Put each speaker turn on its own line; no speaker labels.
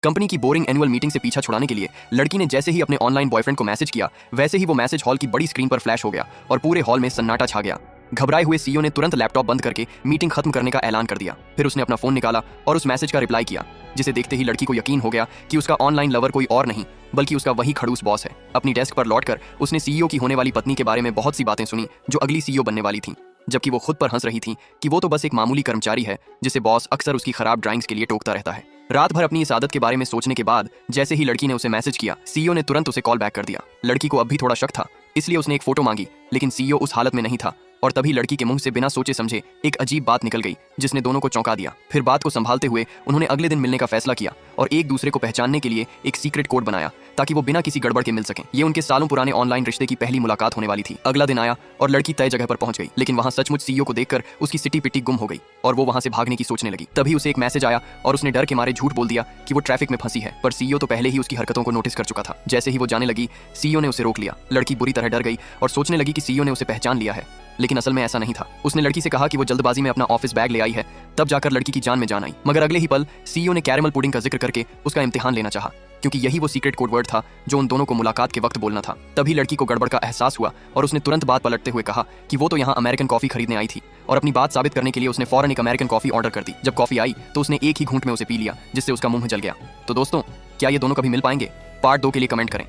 Company की boring annual meeting से पीछा छुड़ाने के लिए लड़की ने जैसे ही अपने ऑनलाइन बॉयफ्रेंड को मैसेज किया, वैसे ही वो मैसेज हॉल की बड़ी स्क्रीन पर फ्लैश हो गया और पूरे हॉल में सन्नाटा छा गया। घबराए हुए सीईओ ने तुरंत लैपटॉप बंद करके मीटिंग खत्म करने का ऐलान कर दिया। फिर उसने अपना फोन निकाला और उस मैसेज का रिप्लाई किया, जिसे देखते ही लड़की को यकीन हो गया कि उसका ऑनलाइन लवर कोई और नहीं बल्कि उसका वही खड़ूस बॉस है। अपनी डेस्क पर लौटकर उसने सीईओ की होने वाली पत्नी के बारे में बहुत सी बातें सुनी जो अगली सीईओ बनने वाली थी, जबकि वो खुद पर हंस रही थी कि वो तो बस एक मामूली कर्मचारी है जिसे बॉस अक्सर उसकी खराब ड्राइंग्स के लिए टोकता रहता है। रात भर अपनी इस आदत के बारे में सोचने के बाद जैसे ही लड़की ने उसे मैसेज किया, सीईओ ने तुरंत उसे कॉल बैक कर दिया। लड़की को अब भी थोड़ा शक था, इसलिए उसने एक फोटो मांगी, लेकिन सीईओ उस हालत में नहीं था और तभी लड़की के मुंह से बिना सोचे समझे एक अजीब बात निकल गई जिसने दोनों को चौंका दिया। फिर बात को संभालते हुए उन्होंने अगले दिन मिलने का फैसला किया और एक दूसरे को पहचानने के लिए एक सीक्रेट कोड बनाया ताकि वो बिना किसी गड़बड़ के मिल सकें। ये उनके सालों पुराने ऑनलाइन रिश्ते की पहली मुलाकात होने वाली थी। अगला दिन आया और लड़की तय जगह पर पहुंच गई, लेकिन वहां सचमुच सीईओ को देखकर उसकी सिटी पिट्टी गुम हो गई और वो वहां से भागने की सोचने लगी। तभी उसे एक मैसेज आया और उसने डर के मारे झूठ बोल दिया कि वो ट्रैफिक में फंसी है, पर सीईओ तो पहले ही उसकी हरकतों को नोटिस कर चुका था। जैसे ही वो जाने लगी, सीईओ ने उसे रोक लिया। लड़की बुरी तरह डर गई और सोचने लगी कि सीईओ ने उसे पहचान लिया है, लेकिन असल में ऐसा नहीं था। उसने लड़की से कहा कि वो जल्दबाजी में अपना ऑफिस बैग ले आई है, तब जाकर लड़की की जान में जान आई। मगर अगले ही पल सीईओ ने कैरेमल पुडिंग का जिक्र करके उसका इम्तिहान लेना चाहा, क्योंकि यही वो सीक्रेट कोड वर्ड था जो उन दोनों को मुलाकात के वक्त बोलना था। तभी लड़की को गड़बड़ का एहसास हुआ और उसने तुरंत बात पलटते हुए कहा कि वो तो यहाँ अमेरिकन कॉफी खरीदने आई थी, और अपनी बात साबित करने के लिए उसने फौरन एक अमेरिकन कॉफी ऑर्डर कर दी। जब कॉफी आई तो उसने एक ही घूंट में उसे पी लिया, जिससे उसका मुंह जल गया। तो दोस्तों, क्या ये दोनों कभी मिल पाएंगे? पार्ट 2 के लिए कमेंट करें।